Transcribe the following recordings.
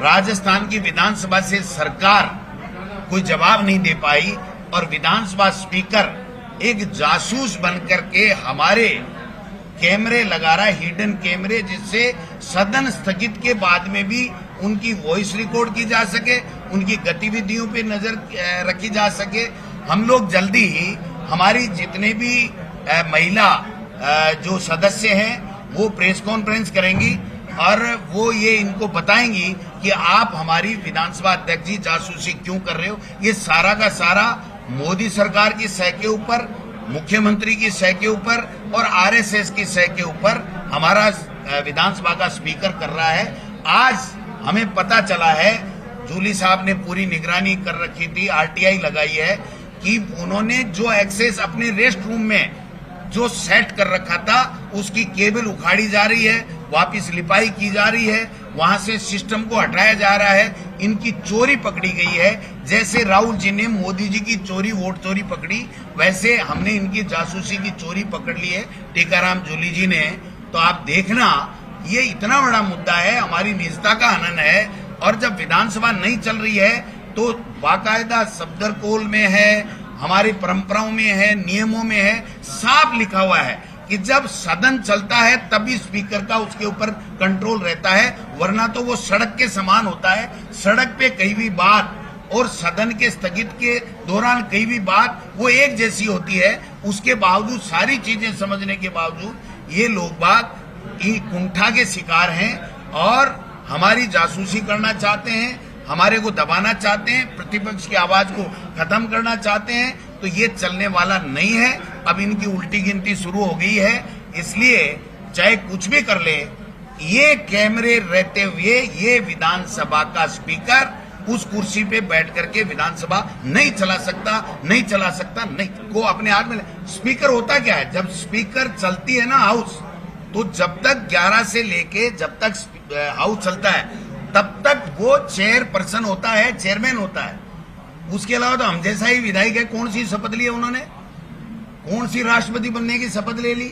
राजस्थान की विधानसभा से सरकार कोई जवाब नहीं दे पाई और विधानसभा स्पीकर एक जासूस बनकर के हमारे कैमरे लगा रहा है, हिडन कैमरे, जिससे सदन स्थगित के बाद में भी उनकी वॉइस रिकॉर्ड की जा सके, उनकी गतिविधियों पे नजर रखी जा सके। हम लोग जल्दी ही हमारी जितने भी महिला जो सदस्य हैं वो प्रेस कॉन्फ्रेंस करेंगी और वो ये इनको बताएंगी कि आप हमारी विधानसभा अध्यक्ष जी जासूसी क्यों कर रहे हो। ये सारा का सारा मोदी सरकार की सह के ऊपर, मुख्यमंत्री की सह के ऊपर और आरएसएस की सह के ऊपर हमारा विधानसभा का स्पीकर कर रहा है। आज हमें पता चला है, जूली साहब ने पूरी निगरानी कर रखी थी, आरटीआई लगाई है, कि उन्होंने जो एक्सेस अपने रेस्ट रूम में जो सेट कर रखा था उसकी केबल उखाड़ी जा रही है, वापिस लिपाई की जा रही है, वहां से सिस्टम को हटाया जा रहा है। इनकी चोरी पकड़ी गई है। जैसे राहुल जी ने मोदी जी की चोरी, वोट चोरी पकड़ी, वैसे हमने इनकी जासूसी की चोरी पकड़ ली है टीकाराम जूली जी ने। तो आप देखना, ये इतना बड़ा मुद्दा है, हमारी निजता का हनन है। और जब विधानसभा नहीं चल रही है तो बाकायदा सफदरकोल में है, हमारी परंपराओं में है, नियमों में है, साफ लिखा हुआ है कि जब सदन चलता है तभी स्पीकर का उसके ऊपर कंट्रोल रहता है, वरना तो वो सड़क के समान होता है। सड़क पे कहीं भी बात और सदन के स्थगित के दौरान कहीं भी बात वो एक जैसी होती है। उसके बावजूद, सारी चीजें समझने के बावजूद ये लोग बाग कुंठा के शिकार हैं और हमारी जासूसी करना चाहते हैं, हमारे को दबाना चाहते हैं, प्रतिपक्ष की आवाज को खत्म करना चाहते हैं। तो ये चलने वाला नहीं है। अब इनकी उल्टी गिनती शुरू हो गई है। इसलिए चाहे कुछ भी कर ले, ये कैमरे रहते हुए ये विधानसभा का स्पीकर उस कुर्सी पे बैठ करके विधानसभा नहीं चला सकता नहीं को अपने हाथ में। स्पीकर होता क्या है, जब स्पीकर चलती है ना हाउस, तो जब तक 11 से लेके जब तक हाउस चलता है तब तक वो चेयरपर्सन होता है, चेयरमैन होता है। उसके अलावा तो हम जैसा ही विधायक है। कौन सी शपथ ली है उन्होंने, कौन सी राष्ट्रपति बनने की शपथ ले ली?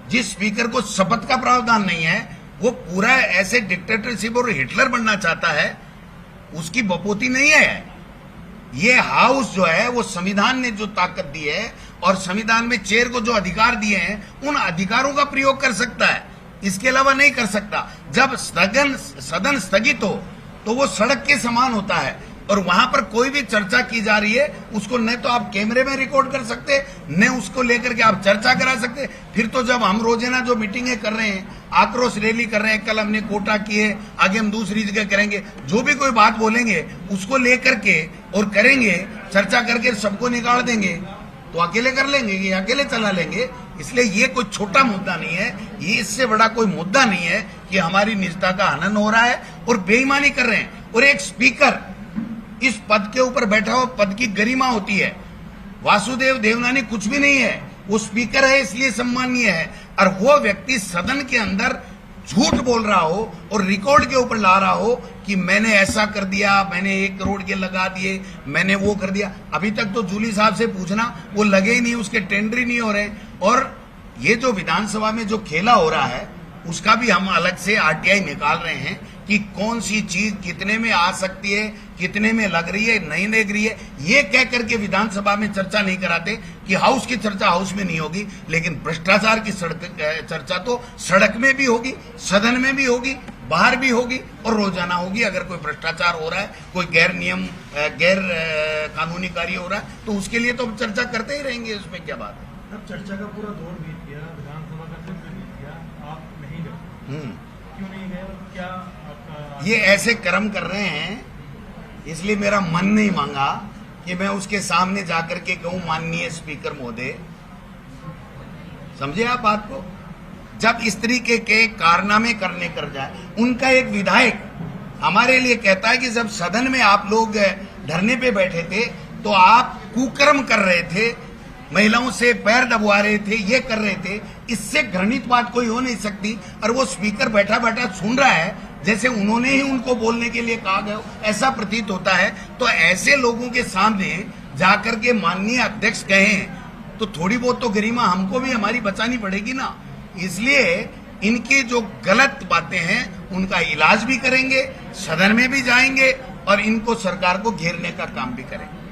जिस स्पीकर को शपथ का प्रावधान नहीं है वो पूरा ऐसे डिक्टेटरशिप और हिटलर बनना चाहता है, उसकी बपोती नहीं है। ये हाउस जो है वो संविधान ने जो ताकत दी है और संविधान में चेयर को जो अधिकार दिए हैं उन अधिकारों का प्रयोग कर सकता है, इसके अलावा नहीं कर सकता। जब सदन स्थगित हो तो वो सड़क के समान होता है और वहां पर कोई भी चर्चा की जा रही है उसको न तो आप कैमरे में रिकॉर्ड कर सकते, न उसको लेकर के आप चर्चा करा सकते। फिर तो जब हम रोजाना जो मीटिंगें कर रहे हैं, आक्रोश रैली कर रहे हैं, कल हमने कोटा की है, आगे हम दूसरी जगह करेंगे, जो भी कोई बात बोलेंगे उसको लेकर के और करेंगे, चर्चा करके सबको निकाल देंगे तो अकेले कर लेंगे, ये अकेले चला लेंगे। इसलिए ये कोई छोटा मुद्दा नहीं है, ये इससे बड़ा कोई मुद्दा नहीं है कि हमारी निजता का हनन हो रहा है और बेईमानी कर रहे हैं। और एक स्पीकर इस पद के ऊपर बैठा हुआ, पद की गरिमा होती है। वासुदेव देवनानी कुछ भी नहीं है, वो स्पीकर है इसलिए सम्मानीय है। और वो व्यक्ति सदन के अंदर झूठ बोल रहा हो और रिकॉर्ड के ऊपर ला रहा हो कि मैंने ऐसा कर दिया, मैंने 1 करोड़ के लगा दिए, मैंने वो कर दिया। अभी तक तो जूली साहब से पूछना, वो लगे ही नहीं, उसके टेंडर ही नहीं हो रहे। और ये जो विधानसभा में जो खेला हो रहा है उसका भी हम अलग से आरटीआई निकाल रहे हैं कि कौन सी चीज कितने में आ सकती है, कितने में लग रही है, नहीं लग रही है। ये कह करके विधानसभा में चर्चा नहीं कराते कि हाउस की चर्चा हाउस में नहीं होगी, लेकिन भ्रष्टाचार की चर्चा तो सड़क में भी होगी, सदन में भी होगी, बाहर भी होगी और रोजाना होगी। अगर कोई भ्रष्टाचार हो रहा है, कोई गैर कानूनी कार्य हो रहा है तो उसके लिए तो चर्चा करते ही रहेंगे, उसमें क्या बात है। अब चर्चा का पूरा दौर बीत गया, विधानसभा का सत्र बीत गया, आप नहीं गए, क्यों नहीं गए और क्या आपका? ये ऐसे कर्म कर रहे हैं इसलिए मेरा मन नहीं मांगा कि मैं उसके सामने जाकर के कहूं माननीय स्पीकर महोदय। समझे आप बात को? जब इस तरीके के कारनामे करने कर जाए, उनका एक विधायक हमारे लिए कहता है कि जब सदन में आप लोग धरने पे बैठे थे तो आप कुकर्म कर रहे थे, महिलाओं से पैर दबवा रहे थे, ये कर रहे थे। इससे घृणित बात कोई हो नहीं सकती। और वो स्पीकर बैठा बैठा सुन रहा है जैसे उन्होंने ही उनको बोलने के लिए कहा गया, ऐसा प्रतीत होता है। तो ऐसे लोगों के सामने जाकर के माननीय अध्यक्ष कहें तो थोड़ी बहुत तो गरिमा हमको भी हमारी बचानी पड़ेगी ना। इसलिए इनके जो गलत बातें हैं उनका इलाज भी करेंगे, सदन में भी जाएंगे और इनको सरकार को घेरने का काम भी करेंगे।